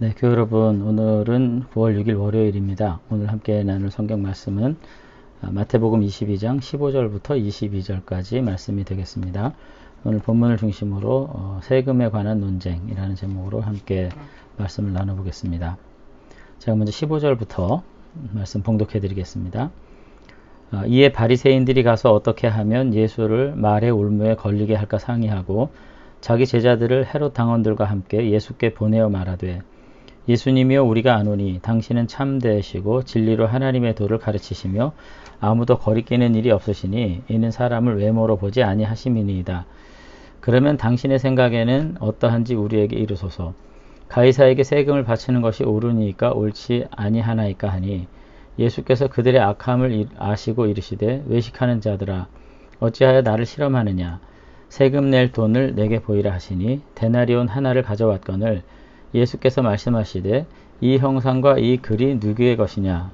네, 교회 여러분, 오늘은 9월 6일 월요일입니다. 오늘 함께 나눌 성경 말씀은 마태복음 22장 15절부터 22절까지 말씀이 되겠습니다. 오늘 본문을 중심으로 세금에 관한 논쟁이라는 제목으로 함께 말씀을 나눠보겠습니다. 제가 먼저 15절부터 말씀 봉독해 드리겠습니다. 이에 바리새인들이 가서 어떻게 하면 예수를 말의 올무에 걸리게 할까 상의하고 자기 제자들을 헤롯 당원들과 함께 예수께 보내어 말하되 예수님이여 우리가 아노니 당신은 참되시고 진리로 하나님의 도를 가르치시며 아무도 거리끼는 일이 없으시니 이는 사람을 외모로 보지 아니하심이니이다. 그러면 당신의 생각에는 어떠한지 우리에게 이르소서. 가이사에게 세금을 바치는 것이 옳으니까 옳지 아니하나이까 하니 예수께서 그들의 악함을 아시고 이르시되 외식하는 자들아 어찌하여 나를 실험하느냐. 세금 낼 돈을 내게 보이라 하시니 데나리온 하나를 가져왔거늘 예수께서 말씀하시되 이 형상과 이 글이 누구의 것이냐.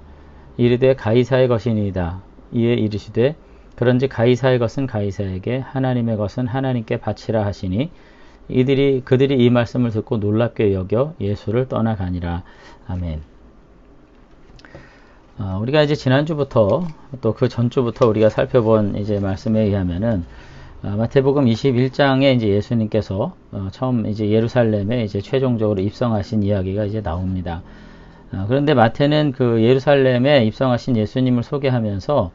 이르되 가이사의 것이니이다. 이에 이르시되 그런즉 가이사의 것은 가이사에게 하나님의 것은 하나님께 바치라 하시니 그들이 이 말씀을 듣고 놀랍게 여겨 예수를 떠나가니라. 아멘. 우리가 이제 지난주부터 또 그 전주부터 우리가 살펴본 이제 말씀에 의하면은 마태복음 21장에 이제 예수님께서 처음 이제 예루살렘에 이제 최종적으로 입성하신 이야기가 이제 나옵니다. 그런데 마태는 그 예루살렘에 입성하신 예수님을 소개하면서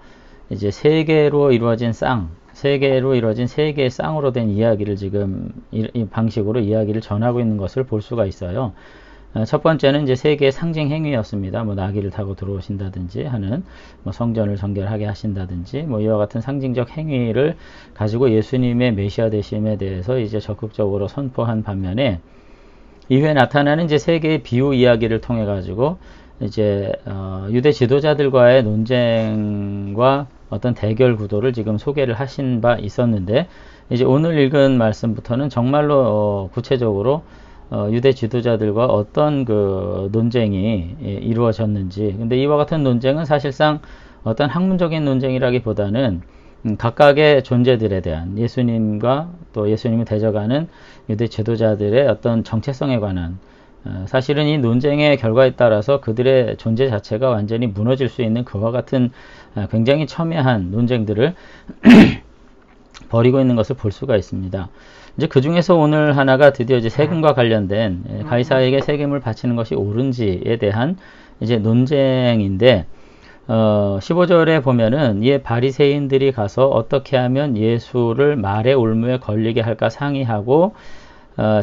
이제 세 개로 이루어진 세 개의 쌍으로 된 이야기를 지금 이 방식으로 이야기를 전하고 있는 것을 볼 수가 있어요. 첫 번째는 이제 세 개의 상징 행위였습니다. 뭐 나귀를 타고 들어오신다든지 하는, 뭐 성전을 정결하게 하신다든지, 뭐 이와 같은 상징적 행위를 가지고 예수님의 메시아 되심에 대해서 이제 적극적으로 선포한 반면에 이후에 나타나는 이제 세 개의 비유 이야기를 통해 가지고 이제 유대 지도자들과의 논쟁과 어떤 대결 구도를 지금 소개를 하신 바 있었는데 이제 오늘 읽은 말씀부터는 정말로 구체적으로 유대 지도자들과 어떤 그 논쟁이 이루어졌는지. 근데 이와 같은 논쟁은 사실상 어떤 학문적인 논쟁이라기보다는 각각의 존재들에 대한 예수님과 또 예수님을 대적하는 유대 지도자들의 어떤 정체성에 관한 사실은 이 논쟁의 결과에 따라서 그들의 존재 자체가 완전히 무너질 수 있는 그와 같은 굉장히 첨예한 논쟁들을 벌이고 있는 것을 볼 수가 있습니다. 이제 그 중에서 오늘 하나가 드디어 이제 세금과 관련된 가이사에게 세금을 바치는 것이 옳은지에 대한 이제 논쟁인데 15절에 보면은 이에 바리새인들이 가서 어떻게 하면 예수를 말의 올무에 걸리게 할까 상의하고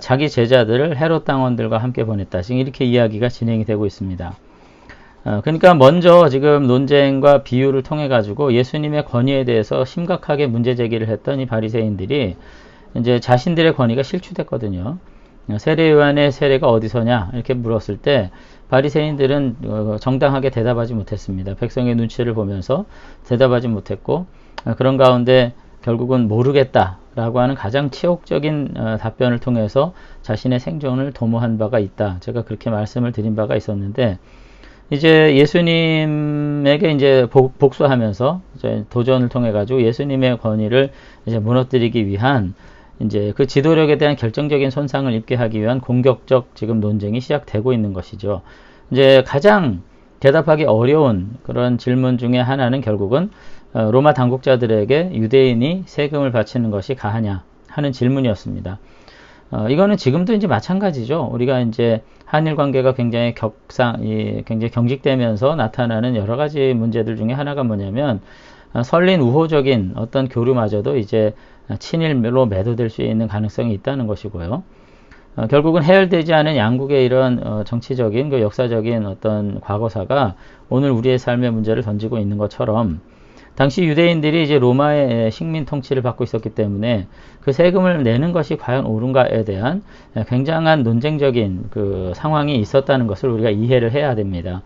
자기 제자들을 헤롯 당원들과 함께 보냈다. 지금 이렇게 이야기가 진행이 되고 있습니다. 그러니까 먼저 지금 논쟁과 비유를 통해 가지고 예수님의 권위에 대해서 심각하게 문제 제기를 했던 이 바리새인들이 이제 자신들의 권위가 실추됐거든요. 세례 요한의 세례가 어디서냐 이렇게 물었을 때 바리새인들은 정당하게 대답하지 못했습니다. 백성의 눈치를 보면서 대답하지 못했고 그런 가운데 결국은 모르겠다라고 하는 가장 치욕적인 답변을 통해서 자신의 생존을 도모한 바가 있다. 제가 그렇게 말씀을 드린 바가 있었는데 이제 예수님에게 이제 복수하면서 이제 도전을 통해 가지고 예수님의 권위를 이제 무너뜨리기 위한 이제 그 지도력에 대한 결정적인 손상을 입게 하기 위한 공격적 지금 논쟁이 시작되고 있는 것이죠. 이제 가장 대답하기 어려운 그런 질문 중에 하나는 결국은 로마 당국자들에게 유대인이 세금을 바치는 것이 가하냐 하는 질문이었습니다. 이거는 지금도 이제 마찬가지죠. 우리가 이제 한일 관계가 굉장히 굉장히 경직되면서 나타나는 여러 가지 문제들 중에 하나가 뭐냐면 설린 우호적인 어떤 교류마저도 이제 친일로 매도될 수 있는 가능성이 있다는 것이고요. 결국은 해결되지 않은 양국의 이런 정치적인 그 역사적인 어떤 과거사가 오늘 우리의 삶의 문제를 던지고 있는 것처럼 당시 유대인들이 이제 로마의 식민 통치를 받고 있었기 때문에 그 세금을 내는 것이 과연 옳은가에 대한 굉장한 논쟁적인 그 상황이 있었다는 것을 우리가 이해를 해야 됩니다.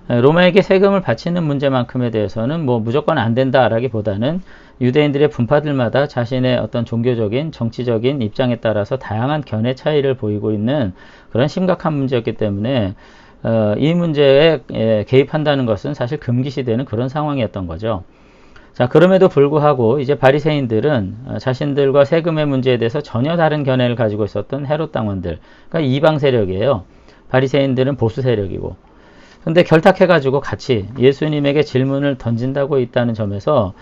로마에게 세금을 바치는 문제만큼에 대해서는 뭐 무조건 안 된다라기보다는 유대인들의 분파들마다 자신의 어떤 종교적인, 정치적인 입장에 따라서 다양한 견해 차이를 보이고 있는 그런 심각한 문제였기 때문에 이 문제에 개입한다는 것은 사실 금기시되는 그런 상황이었던 거죠. 자, 그럼에도 불구하고 이제 바리새인들은 자신들과 세금의 문제에 대해서 전혀 다른 견해를 가지고 있었던 헤롯 당원들, 그러니까 이방 세력이에요. 바리새인들은 보수 세력이고. 근데 결탁해가지고 같이 예수님에게 질문을 던진다고 있다는 점에서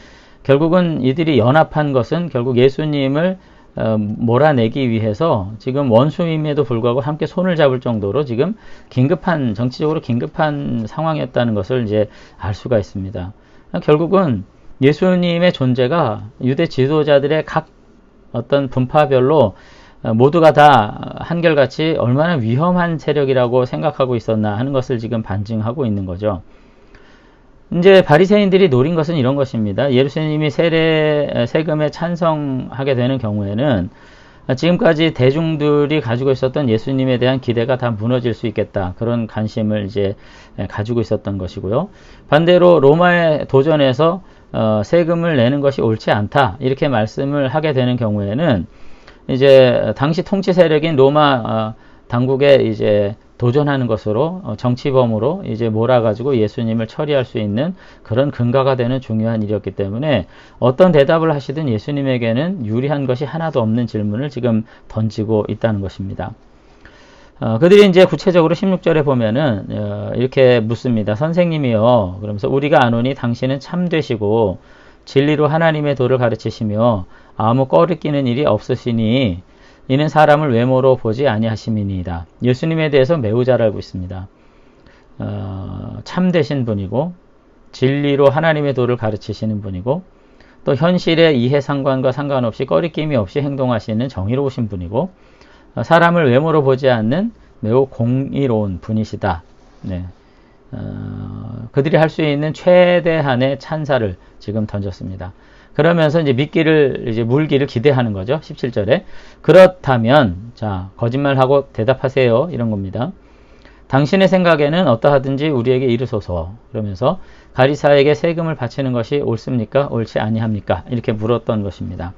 결국은 이들이 연합한 것은 결국 예수님을 몰아내기 위해서 지금 원수임에도 불구하고 함께 손을 잡을 정도로 지금 긴급한, 정치적으로 긴급한 상황이었다는 것을 이제 알 수가 있습니다. 결국은 예수님의 존재가 유대 지도자들의 각 어떤 분파별로 모두가 다 한결같이 얼마나 위험한 세력이라고 생각하고 있었나 하는 것을 지금 반증하고 있는 거죠. 이제 바리새인들이 노린 것은 이런 것입니다. 예루살렘이 세금에 찬성하게 되는 경우에는 지금까지 대중들이 가지고 있었던 예수님에 대한 기대가 다 무너질 수 있겠다. 그런 관심을 이제 가지고 있었던 것이고요. 반대로 로마에 도전해서 세금을 내는 것이 옳지 않다. 이렇게 말씀을 하게 되는 경우에는 이제 당시 통치 세력인 로마 당국에 이제 도전하는 것으로 정치범으로 이제 몰아가지고 예수님을 처리할 수 있는 그런 근거가 되는 중요한 일이었기 때문에 어떤 대답을 하시든 예수님에게는 유리한 것이 하나도 없는 질문을 지금 던지고 있다는 것입니다. 그들이 이제 구체적으로 16절에 보면은 이렇게 묻습니다. 선생님이요. 그러면서 우리가 아노니 당신은 참되시고 진리로 하나님의 도를 가르치시며 아무 꺼리끼는 일이 없으시니 이는 사람을 외모로 보지 아니하심이니이다. 예수님에 대해서 매우 잘 알고 있습니다. 참되신 분이고 진리로 하나님의 도를 가르치시는 분이고 또 현실의 이해상관과 상관없이 꺼리낌이 없이 행동하시는 정의로우신 분이고 사람을 외모로 보지 않는 매우 공의로운 분이시다. 네. 그들이 할 수 있는 최대한의 찬사를 지금 던졌습니다. 그러면서 이제 물기를 기대하는 거죠. 17절에. 그렇다면, 자, 거짓말하고 대답하세요. 이런 겁니다. 당신의 생각에는 어떠하든지 우리에게 이르소서. 그러면서 가리사에게 세금을 바치는 것이 옳습니까? 옳지 아니합니까? 이렇게 물었던 것입니다.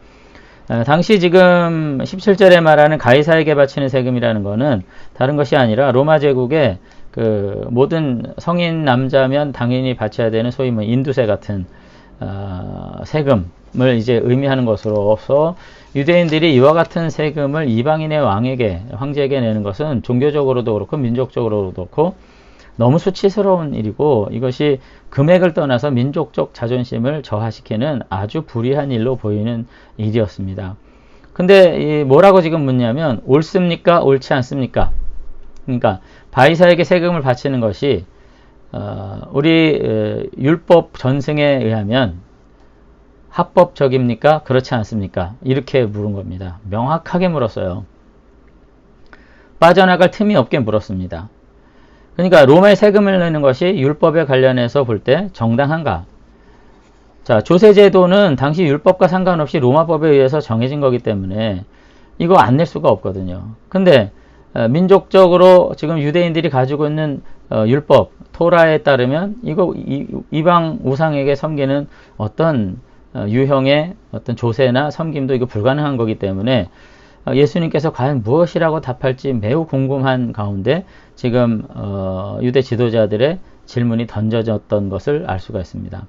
당시 지금 17절에 말하는 가이사에게 바치는 세금이라는 것은 다른 것이 아니라 로마 제국의 그 모든 성인 남자면 당연히 바쳐야 되는 소위 인두세 같은 세금을 이제 의미하는 것으로서 유대인들이 이와 같은 세금을 이방인의 황제에게 내는 것은 종교적으로도 그렇고 민족적으로도 그렇고 너무 수치스러운 일이고 이것이 금액을 떠나서 민족적 자존심을 저하시키는 아주 불의한 일로 보이는 일이었습니다. 근데 뭐라고 지금 묻냐면 옳습니까? 옳지 않습니까? 그러니까 바리사에게 세금을 바치는 것이 우리 율법 전승에 의하면 합법적입니까? 그렇지 않습니까? 이렇게 물은 겁니다. 명확하게 물었어요. 빠져나갈 틈이 없게 물었습니다. 그러니까 로마의 세금을 내는 것이 율법에 관련해서 볼 때 정당한가? 자, 조세제도는 당시 율법과 상관없이 로마법에 의해서 정해진 거기 때문에 이거 안 낼 수가 없거든요. 근데 민족적으로 지금 유대인들이 가지고 있는 율법, 토라에 따르면 이거 이방 우상에게 섬기는 어떤 유형의 어떤 조세나 섬김도 이거 불가능한 거기 때문에 예수님께서 과연 무엇이라고 답할지 매우 궁금한 가운데 지금 유대 지도자들의 질문이 던져졌던 것을 알 수가 있습니다.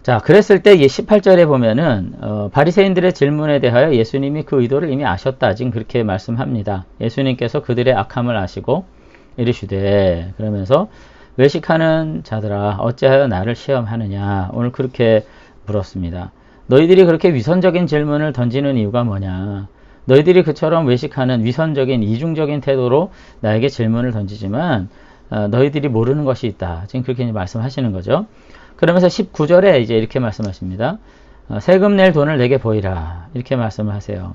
자, 그랬을 때 18절에 보면은 바리새인들의 질문에 대하여 예수님이 그 의도를 이미 아셨다. 지금 그렇게 말씀합니다. 예수님께서 그들의 악함을 아시고 이르시되 그러면서 외식하는 자들아 어찌하여 나를 시험하느냐. 오늘 그렇게 물었습니다. 너희들이 그렇게 위선적인 질문을 던지는 이유가 뭐냐. 너희들이 그처럼 외식하는 위선적인 이중적인 태도로 나에게 질문을 던지지만 너희들이 모르는 것이 있다. 지금 그렇게 말씀하시는 거죠. 그러면서 19절에 이제 이렇게 말씀하십니다. 세금 낼 돈을 내게 보이라. 이렇게 말씀을 하세요.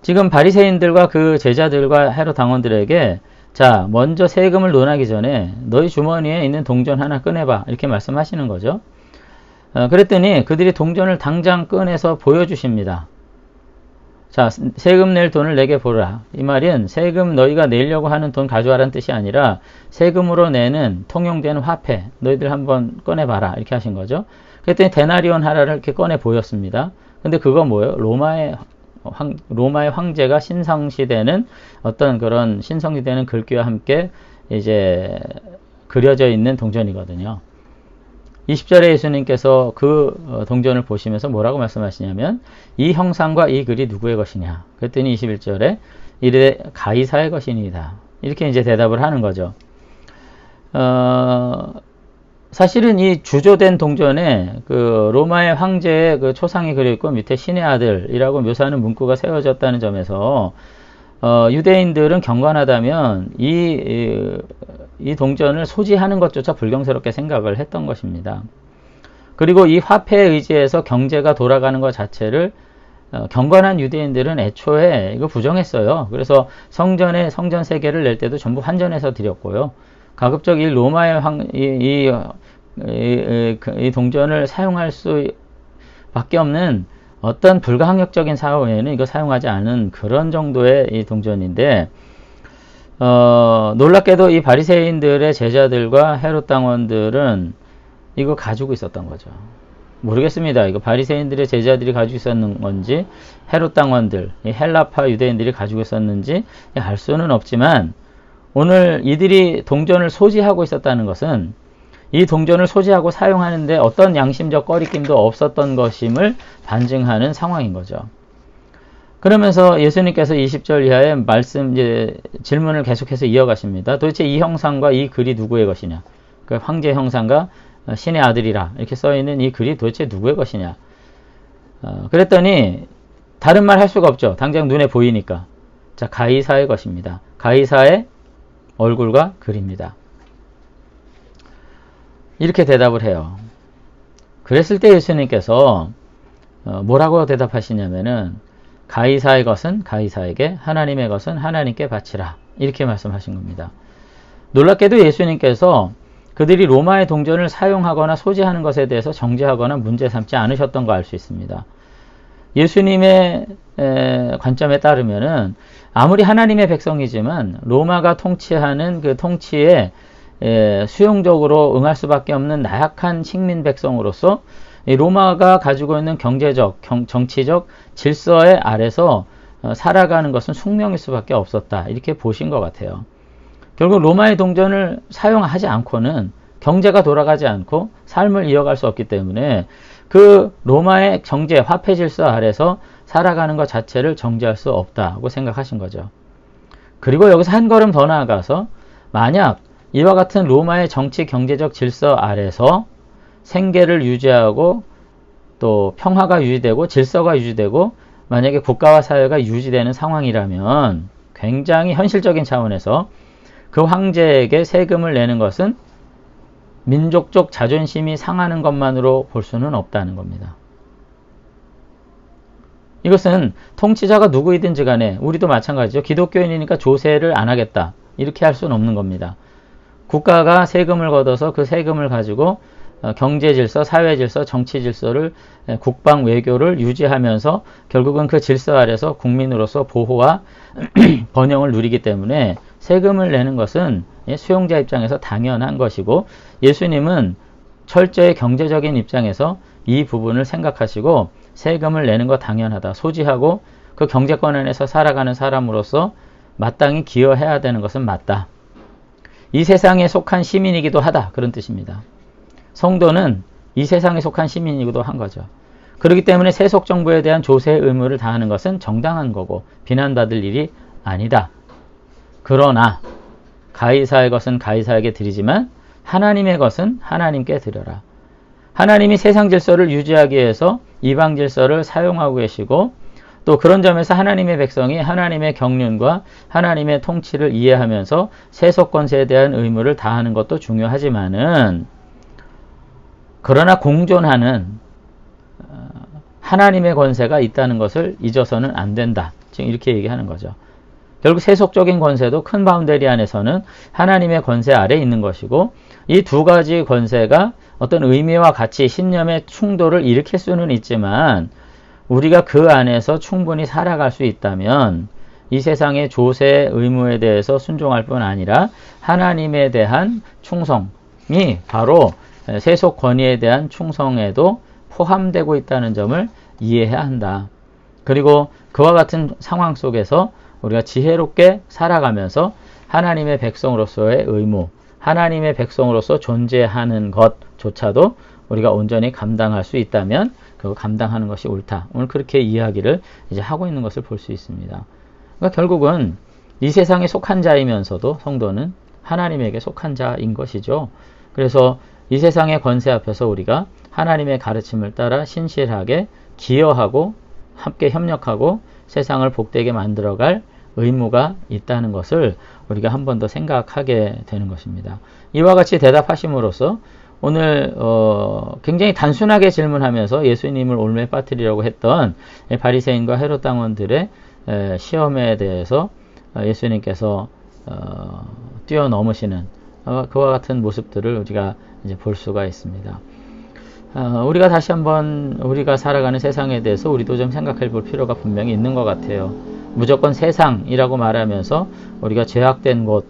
지금 바리새인들과 그 제자들과 헤롯 당원들에게 자, 먼저 세금을 논하기 전에 너희 주머니에 있는 동전 하나 꺼내봐. 이렇게 말씀하시는 거죠. 그랬더니 그들이 동전을 당장 꺼내서 보여주십니다. 자, 세금 낼 돈을 내게 보라. 이 말은 세금 너희가 내려고 하는 돈 가져와라는 뜻이 아니라 세금으로 내는 통용되는 화폐 너희들 한번 꺼내봐라. 이렇게 하신 거죠. 그랬더니 데나리온 하나를 이렇게 꺼내 보였습니다. 근데 그거 뭐예요? 로마의 황제가 신성시되는 어떤 그런 신성시되는 글귀와 함께 이제 그려져 있는 동전이거든요. 20절에 예수님께서 그 동전을 보시면서 뭐라고 말씀하시냐면 이 형상과 이 글이 누구의 것이냐. 그랬더니 21절에 이르되 가이사의 것이니이다. 이렇게 이제 대답을 하는 거죠. 사실은 이 주조된 동전에 그 로마의 황제의 그 초상이 그려있고 밑에 신의 아들이라고 묘사하는 문구가 세워졌다는 점에서 유대인들은 경건하다면 이 동전을 소지하는 것조차 불경스럽게 생각을 했던 것입니다. 그리고 이 화폐에 의지해서 경제가 돌아가는 것 자체를 경건한 유대인들은 애초에 이거 부정했어요. 그래서 성전 세계를 낼 때도 전부 환전해서 드렸고요. 가급적 이 로마의 이 동전을 사용할 수밖에 없는 어떤 불가항력적인 사회에는 이거 사용하지 않은 그런 정도의 이 동전인데, 놀랍게도 이 바리새인들의 제자들과 헤롯 당원들은 이거 가지고 있었던 거죠. 모르겠습니다. 이거 바리새인들의 제자들이 가지고 있었는 건지 헤롯 당원들, 이 헬라파 유대인들이 가지고 있었는지 알 수는 없지만, 오늘 이들이 동전을 소지하고 있었다는 것은 이 동전을 소지하고 사용하는데 어떤 양심적 꺼리낌도 없었던 것임을 반증하는 상황인 거죠. 그러면서 예수님께서 20절 이하의 말씀, 질문을 계속해서 이어가십니다. 도대체 이 형상과 이 글이 누구의 것이냐? 그 황제 형상과 신의 아들이라 이렇게 써있는 이 글이 도대체 누구의 것이냐? 그랬더니 다른 말 할 수가 없죠. 당장 눈에 보이니까. 자, 가이사의 것입니다. 가이사의 얼굴과 글입니다. 이렇게 대답을 해요. 그랬을 때 예수님께서 뭐라고 대답하시냐면은 가이사의 것은 가이사에게, 하나님의 것은 하나님께 바치라. 이렇게 말씀하신 겁니다. 놀랍게도 예수님께서 그들이 로마의 동전을 사용하거나 소지하는 것에 대해서 정죄하거나 문제 삼지 않으셨던 거 알 수 있습니다. 예수님의 관점에 따르면은 아무리 하나님의 백성이지만 로마가 통치하는 그 통치에 수용적으로 응할 수밖에 없는 나약한 식민 백성으로서 로마가 가지고 있는 경제적, 정치적 질서의 아래서 살아가는 것은 숙명일 수밖에 없었다. 이렇게 보신 것 같아요. 결국 로마의 동전을 사용하지 않고는 경제가 돌아가지 않고 삶을 이어갈 수 없기 때문에 그 로마의 경제, 화폐 질서 아래서 살아가는 것 자체를 정죄할 수 없다고 생각하신 거죠. 그리고 여기서 한 걸음 더 나아가서 만약 이와 같은 로마의 정치, 경제적 질서 아래서 생계를 유지하고 또 평화가 유지되고 질서가 유지되고 만약에 국가와 사회가 유지되는 상황이라면 굉장히 현실적인 차원에서 그 황제에게 세금을 내는 것은 민족적 자존심이 상하는 것만으로 볼 수는 없다는 겁니다. 이것은 통치자가 누구이든지 간에 우리도 마찬가지죠. 기독교인이니까 조세를 안 하겠다. 이렇게 할 수는 없는 겁니다. 국가가 세금을 걷어서 그 세금을 가지고 경제 질서, 사회 질서, 정치 질서를 국방, 외교를 유지하면서 결국은 그 질서 아래서 국민으로서 보호와 번영을 누리기 때문에 세금을 내는 것은 수용자 입장에서 당연한 것이고 예수님은 철저히 경제적인 입장에서 이 부분을 생각하시고 세금을 내는 거 당연하다. 소지하고 그 경제권 안에서 살아가는 사람으로서 마땅히 기여해야 되는 것은 맞다. 이 세상에 속한 시민이기도 하다. 그런 뜻입니다. 성도는 이 세상에 속한 시민이기도 한 거죠. 그렇기 때문에 세속 정부에 대한 조세의 의무를 다하는 것은 정당한 거고 비난받을 일이 아니다. 그러나 가이사의 것은 가이사에게 드리지만 하나님의 것은 하나님께 드려라. 하나님이 세상 질서를 유지하기 위해서 이방 질서를 사용하고 계시고 또 그런 점에서 하나님의 백성이 하나님의 경륜과 하나님의 통치를 이해하면서 세속 권세에 대한 의무를 다하는 것도 중요하지만은 그러나 공존하는 하나님의 권세가 있다는 것을 잊어서는 안 된다. 지금 이렇게 얘기하는 거죠. 결국 세속적인 권세도 큰 바운더리 안에서는 하나님의 권세 아래 있는 것이고 이 두 가지 권세가 어떤 의미와 가치, 신념의 충돌을 일으킬 수는 있지만 우리가 그 안에서 충분히 살아갈 수 있다면 이 세상의 조세 의무에 대해서 순종할 뿐 아니라 하나님에 대한 충성이 바로 세속 권위에 대한 충성에도 포함되고 있다는 점을 이해해야 한다. 그리고 그와 같은 상황 속에서 우리가 지혜롭게 살아가면서 하나님의 백성으로서의 의무, 하나님의 백성으로서 존재하는 것조차도 우리가 온전히 감당할 수 있다면 그거 감당하는 것이 옳다. 오늘 그렇게 이야기를 이제 하고 있는 것을 볼 수 있습니다. 그러니까 결국은 이 세상에 속한 자이면서도 성도는 하나님에게 속한 자인 것이죠. 그래서 이 세상의 권세 앞에서 우리가 하나님의 가르침을 따라 신실하게 기여하고 함께 협력하고 세상을 복되게 만들어갈 의무가 있다는 것을 우리가 한 번 더 생각하게 되는 것입니다. 이와 같이 대답하심으로써 오늘 굉장히 단순하게 질문하면서 예수님을 올무에 빠뜨리려고 했던 바리새인과 헤롯 당원들의 시험에 대해서 예수님께서 뛰어넘으시는 그와 같은 모습들을 우리가 이제 볼 수가 있습니다. 우리가 다시 한번 우리가 살아가는 세상에 대해서 우리도 좀 생각해 볼 필요가 분명히 있는 것 같아요. 무조건 세상이라고 말하면서 우리가 죄악된 곳,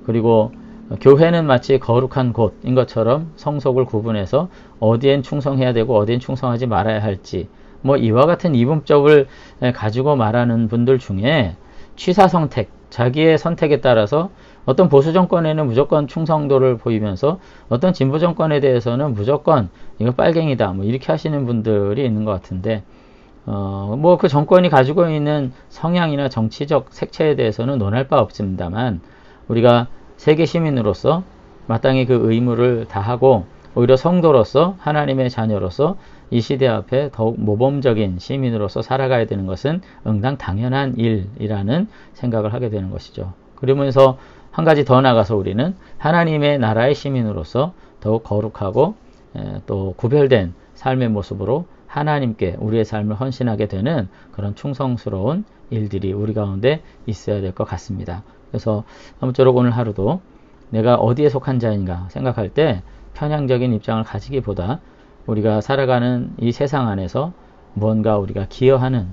그리고 교회는 마치 거룩한 곳인 것처럼 성속을 구분해서 어디엔 충성해야 되고 어디엔 충성하지 말아야 할지, 이와 같은 이분법을 가지고 말하는 분들 중에 취사 선택, 자기의 선택에 따라서 어떤 보수 정권에는 무조건 충성도를 보이면서 어떤 진보 정권에 대해서는 무조건 이거 빨갱이다 이렇게 하시는 분들이 있는 것 같은데, 그 정권이 가지고 있는 성향이나 정치적 색채에 대해서는 논할 바 없습니다만, 우리가 세계 시민으로서 마땅히 그 의무를 다하고 오히려 성도로서 하나님의 자녀로서 이 시대 앞에 더욱 모범적인 시민으로서 살아가야 되는 것은 응당 당연한 일이라는 생각을 하게 되는 것이죠. 그러면서 한 가지 더 나가서 우리는 하나님의 나라의 시민으로서 더욱 거룩하고 또 구별된 삶의 모습으로 하나님께 우리의 삶을 헌신하게 되는 그런 충성스러운 일들이 우리 가운데 있어야 될 것 같습니다. 그래서 아무쪼록 오늘 하루도 내가 어디에 속한 자인가 생각할 때 편향적인 입장을 가지기보다 우리가 살아가는 이 세상 안에서 무언가 우리가 기여하는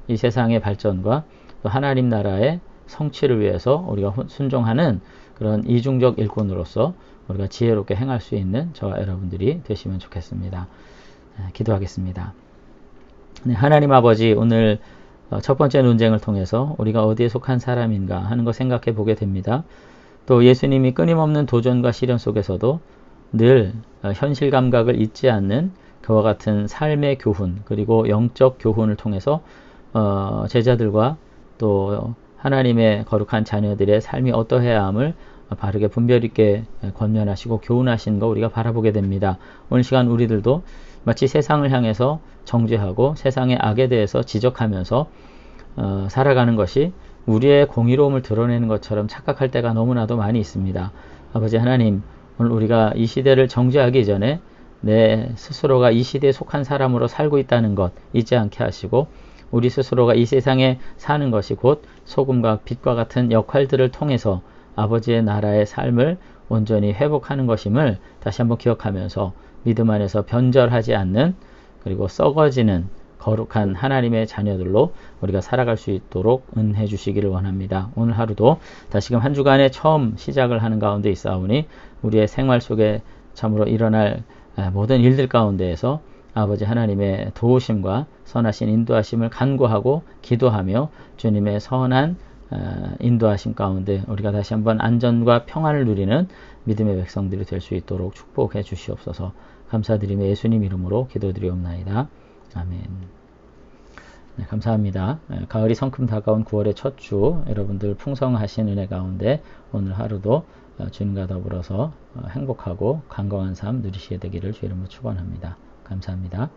이 세상의 발전과 또 하나님 나라의 성취를 위해서 우리가 순종하는 그런 이중적 일꾼으로서 우리가 지혜롭게 행할 수 있는 저와 여러분들이 되시면 좋겠습니다. 기도하겠습니다. 하나님 아버지, 오늘 첫 번째 논쟁을 통해서 우리가 어디에 속한 사람인가 하는 거 생각해 보게 됩니다. 또 예수님이 끊임없는 도전과 시련 속에서도 늘 현실 감각을 잊지 않는 그와 같은 삶의 교훈, 그리고 영적 교훈을 통해서 제자들과 또 하나님의 거룩한 자녀들의 삶이 어떠해야 함을 바르게 분별 있게 권면하시고 교훈하시는 거 우리가 바라보게 됩니다. 오늘 시간 우리들도 마치 세상을 향해서 정죄하고 세상의 악에 대해서 지적하면서 살아가는 것이 우리의 공의로움을 드러내는 것처럼 착각할 때가 너무나도 많이 있습니다. 아버지 하나님, 오늘 우리가 이 시대를 정죄하기 전에 내 스스로가 이 시대에 속한 사람으로 살고 있다는 것 잊지 않게 하시고, 우리 스스로가 이 세상에 사는 것이 곧 소금과 빛과 같은 역할들을 통해서 아버지의 나라의 삶을 온전히 회복하는 것임을 다시 한번 기억하면서 믿음 안에서 변절하지 않는, 그리고 썩어지는 거룩한 하나님의 자녀들로 우리가 살아갈 수 있도록 은혜 주시기를 원합니다. 오늘 하루도 다시금 한 주간에 처음 시작을 하는 가운데 있사오니 우리의 생활 속에 참으로 일어날 모든 일들 가운데에서 아버지 하나님의 도우심과 선하신 인도하심을 간구하고 기도하며 주님의 선한 인도하심 가운데 우리가 다시 한번 안전과 평안을 누리는 믿음의 백성들이 될 수 있도록 축복해 주시옵소서. 감사드리며 예수님 이름으로 기도드리옵나이다. 아멘. 네, 감사합니다. 가을이 성큼 다가온 9월의 첫 주, 여러분들 풍성하신 은혜 가운데 오늘 하루도 주님과 더불어서 행복하고 건강한 삶 누리시게 되기를 주 이름으로 축원합니다. 감사합니다.